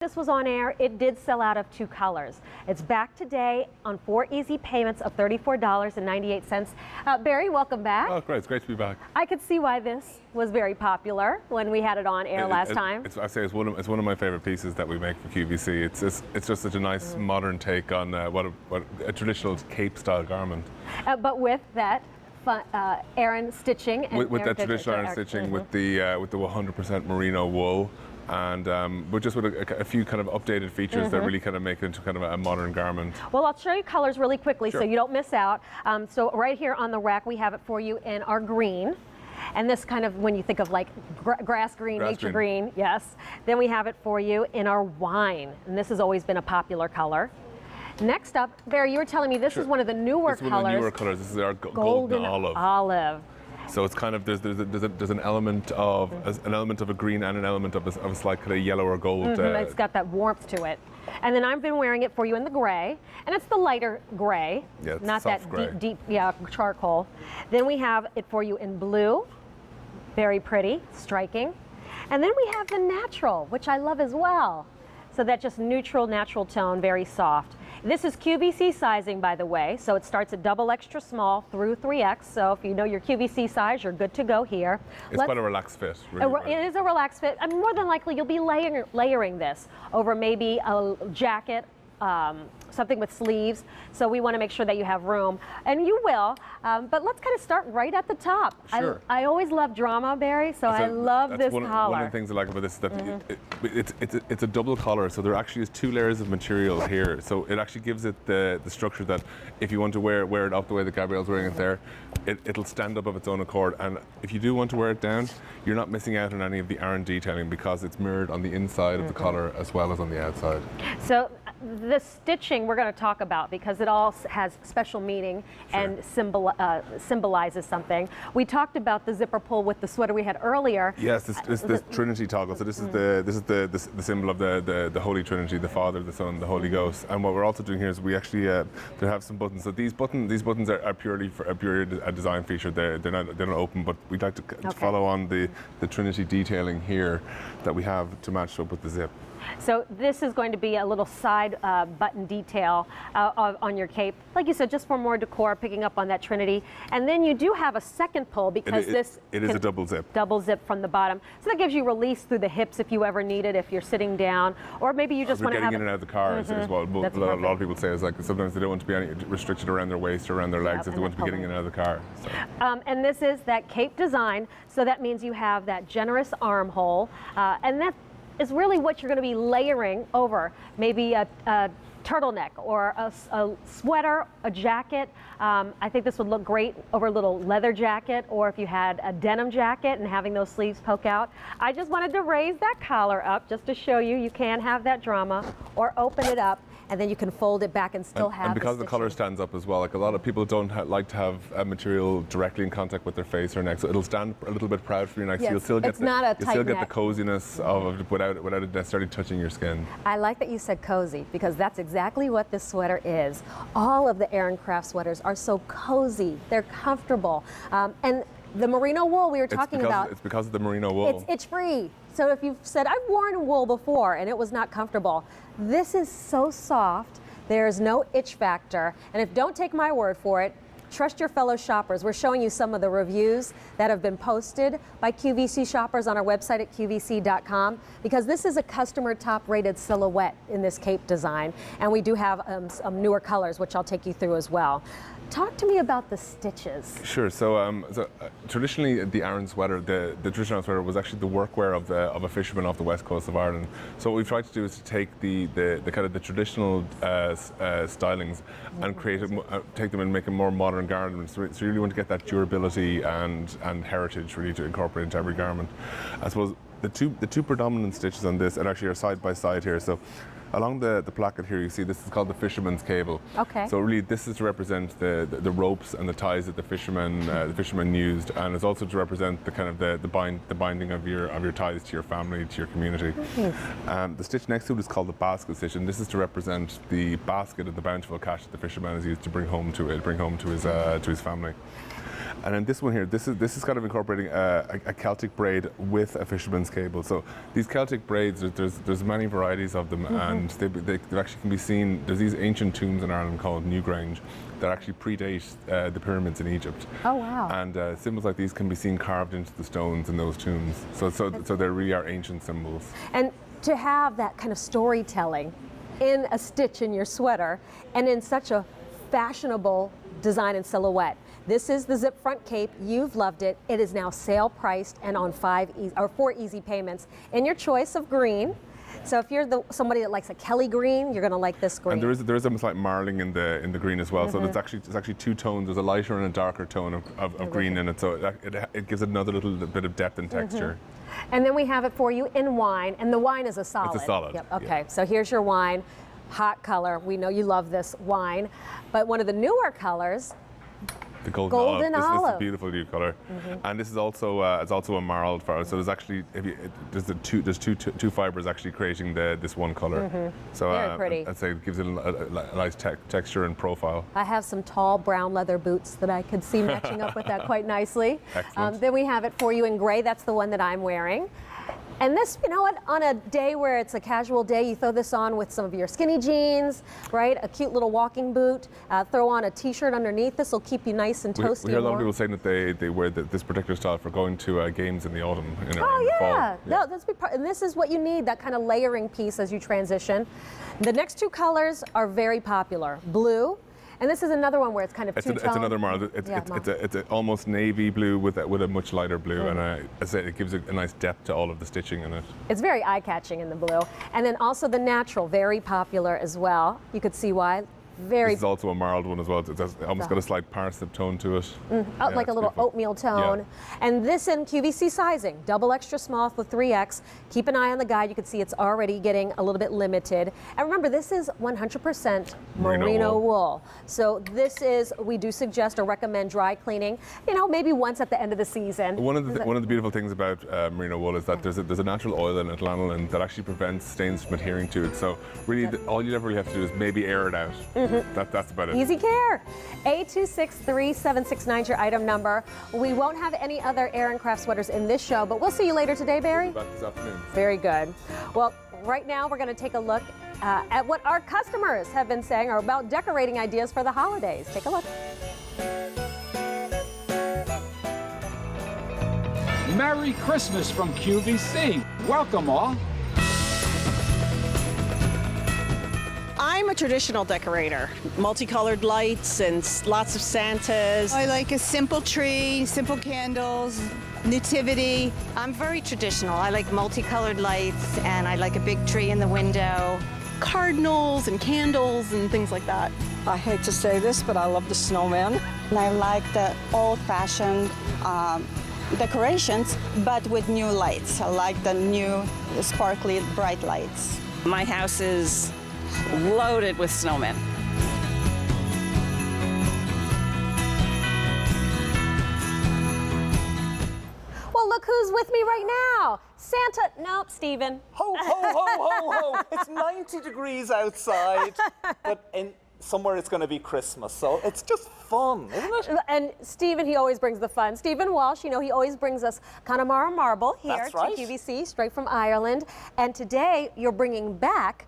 This was on air, it did sell out of 2 colors. It's back today on 4 easy payments of $34.98. Barry, welcome back. Oh, great. It's great to be back. I could see why this was very popular when we had it on air last time. I say it's one of my favorite pieces that we make for QVC. It's just such a nice modern take on what a traditional Cape-style garment. But with that Aran stitching. And with that traditional Aran stitching, with the 100% merino wool. And but just with a few kind of updated features that really kind of make it into kind of a modern garment. Well, I'll show you colors really quickly Sure. so you don't miss out. So right here on the rack, we have it for you in our green. And this kind of, when you think of like grass green, nature green, yes. Then we have it for you in our wine. And this has always been a popular color. Next up, Barry, you were telling me this Sure. is one of the newer This is colors. one of the newer colors. This is our golden olive. So it's kind of there's an element of a green and an element of a slight kind of yellow or gold. It's got that warmth to it. And then I've been wearing it for you in the gray, and it's the lighter gray, Yeah, it's not soft that gray. deep charcoal. Then we have it for you in blue, very pretty, striking. And then we have the natural, which I love as well. So that just neutral, natural tone, very soft. This is QVC sizing, by the way, so it starts at double extra small through 3X. So if you know your QVC size, you're good to go here. It's quite a relaxed fit. Really, it is a relaxed fit. I mean, more than likely, you'll be layering this over maybe a jacket, something with sleeves. So we want to make sure that you have room, and you will. But let's kind of start right at the top. Sure. I always love drama, Barry, so I love this collar. One of the things I like about this is that it's a double collar, so there actually is 2 layers of material here. So it actually gives it the structure that if you want to wear it up the way that Gabrielle's wearing it there, it'll stand up of its own accord. And if you do want to wear it down, you're not missing out on any of the Aran detailing because it's mirrored on the inside of the collar as well as on the outside. So the stitching we're going to talk about because it all has special meaning and symbolizes something. We talked about the zipper pull with the sweater we had earlier. Yes, this Trinity toggle. So this is the symbol of the Holy Trinity, the Father, the Son, the Holy Ghost. And what we're also doing here is we actually they have some buttons. So these buttons are purely a design feature. They're not open, but we'd like to follow on the Trinity detailing here that we have to match up with the zip. So this is going to be a little side button detail on your cape. Like you said, just for more decor, picking up on that Trinity. And then you do have a second pull because it is a double zip. Double zip from the bottom. So that gives you release through the hips if you ever need it, if you're sitting down. Or maybe you just want to have getting in and out of the car as well. A lot of people say it's like sometimes they don't want to be restricted around their waist or around their legs if they want to be getting in and out of the car. So. And this is that cape design. So that means you have that generous armhole. And that is really what you're going to be layering over maybe a turtleneck or a sweater, a jacket. I think this would look great over a little leather jacket, or if you had a denim jacket and having those sleeves poke out. I just wanted to raise that collar up just to show you can have that drama, or open it up and then you can fold it back and still have and because the collar stands up as well, like a lot of people don't like to have material directly in contact with their face or neck, so it'll stand a little bit proud for your neck. Yes, so you'll still get the coziness of it without it necessarily touching your skin. I like that you said cozy because that's exactly what this sweater is. All of the Aran craft sweaters are so cozy, they're comfortable, and the merino wool we were talking about. It's because of the merino wool. It's itch-free. So if you've said, I've worn wool before and it was not comfortable, this is so soft, there's no itch factor. And don't take my word for it, trust your fellow shoppers. We're showing you some of the reviews that have been posted by QVC shoppers on our website at QVC.com, because this is a customer top rated silhouette in this cape design. And we do have some newer colors, which I'll take you through as well. Talk to me about the stitches. Sure. So, traditionally, the Aran sweater, the traditional sweater, was actually the workwear of a fisherman off the west coast of Ireland. So what we've tried to do is to take the kind of the traditional stylings and take them and make them more modern garments. So you really want to get that durability and heritage really to incorporate into every garment. I suppose the two predominant stitches on this, and actually are side by side here. So along the placket here, you see this is called the fisherman's cable. Okay. So really, this is to represent the ropes and the ties that the fisherman used, and it's also to represent the kind of the binding of your ties to your family, to your community. The stitch next to it is called the basket stitch, and this is to represent the basket of the bountiful catch that the fisherman has used to bring home to his family. And then this one here, this is kind of incorporating a Celtic braid with a fisherman's cable. So these Celtic braids, there's many varieties of them, and they actually can be seen. There's these ancient tombs in Ireland called Newgrange that actually predate the pyramids in Egypt. Oh wow! And symbols like these can be seen carved into the stones in those tombs. So they really are ancient symbols. And to have that kind of storytelling in a stitch in your sweater and in such a fashionable design and silhouette. This is the zip front cape. You've loved it. It is now sale priced and on 4 easy payments in your choice of green. So if you're somebody that likes a Kelly green, you're going to like this green. And there is a slight marling in the green as well. So it's actually two tones. There's a lighter and a darker tone of green in it. So it gives another little bit of depth and texture. And then we have it for you in wine, and the wine is a solid. It's a solid. Yep. Okay, yeah. so here's your wine. Hot color. We know you love this wine. But one of the newer colors, the golden olive. This is a beautiful new color, and this is also it's also a marled fibre. So there's actually there's two fibers actually creating this one color. So very pretty. I'd say it gives it a nice texture and profile. I have some tall brown leather boots that I could see matching up with that quite nicely. Excellent. Then we have it for you in gray. That's the one that I'm wearing. And this, you know what, on a day where it's a casual day, you throw this on with some of your skinny jeans, right? A cute little walking boot, throw on a t-shirt underneath. This will keep you nice and toasty. We hear a lot of people saying that they wear this particular style for going to games in the autumn. In the fall. Yeah. No, that's big part, and this is what you need, that kind of layering piece as you transition. The next two colors are very popular, blue. And this is another one where it's kind of two-tone. It's another marl. It's a almost navy blue with a much lighter blue, and as I said, it gives a nice depth to all of the stitching in it. It's very eye-catching in the blue. And then also the natural, very popular as well. You could see why. Very. This is also a marled one as well. It's almost got a slight parsnip tone to it. Like a little beautiful oatmeal tone. Yeah. And this in QVC sizing, double extra small for 3X. Keep an eye on the guide. You can see it's already getting a little bit limited. And remember, this is 100% merino wool. So this is, we do suggest or recommend dry cleaning, you know, maybe once at the end of the season. One of the beautiful things about merino wool is that there's a natural oil in it, lanolin, that actually prevents stains from adhering to it. So really, all you ever really have to do is maybe air it out. That's about it. Easy care. A263769 is your item number. We won't have any other Aran craft sweaters in this show, but we'll see you later today, Barry. Back this afternoon. Very good. Well, right now we're going to take a look at what our customers have been saying or about decorating ideas for the holidays. Take a look. Merry Christmas from QVC. Welcome all. I'm a traditional decorator. Multicolored lights and lots of Santas. I like a simple tree, simple candles, nativity. I'm very traditional. I like multicolored lights and I like a big tree in the window. Cardinals and candles and things like that. I hate to say this, but I love the snowman. And I like the old-fashioned decorations, but with new lights. I like the new sparkly bright lights. My house is loaded with snowmen. Well, look who's with me right now. Santa, nope, Stephen. Ho, ho, ho, ho, ho. It's 90 degrees outside, but somewhere it's going to be Christmas, so it's just fun, isn't it? And Stephen, he always brings the fun. Stephen Walsh, you know, he always brings us Connemara marble here to QVC, straight from Ireland. And today, you're bringing back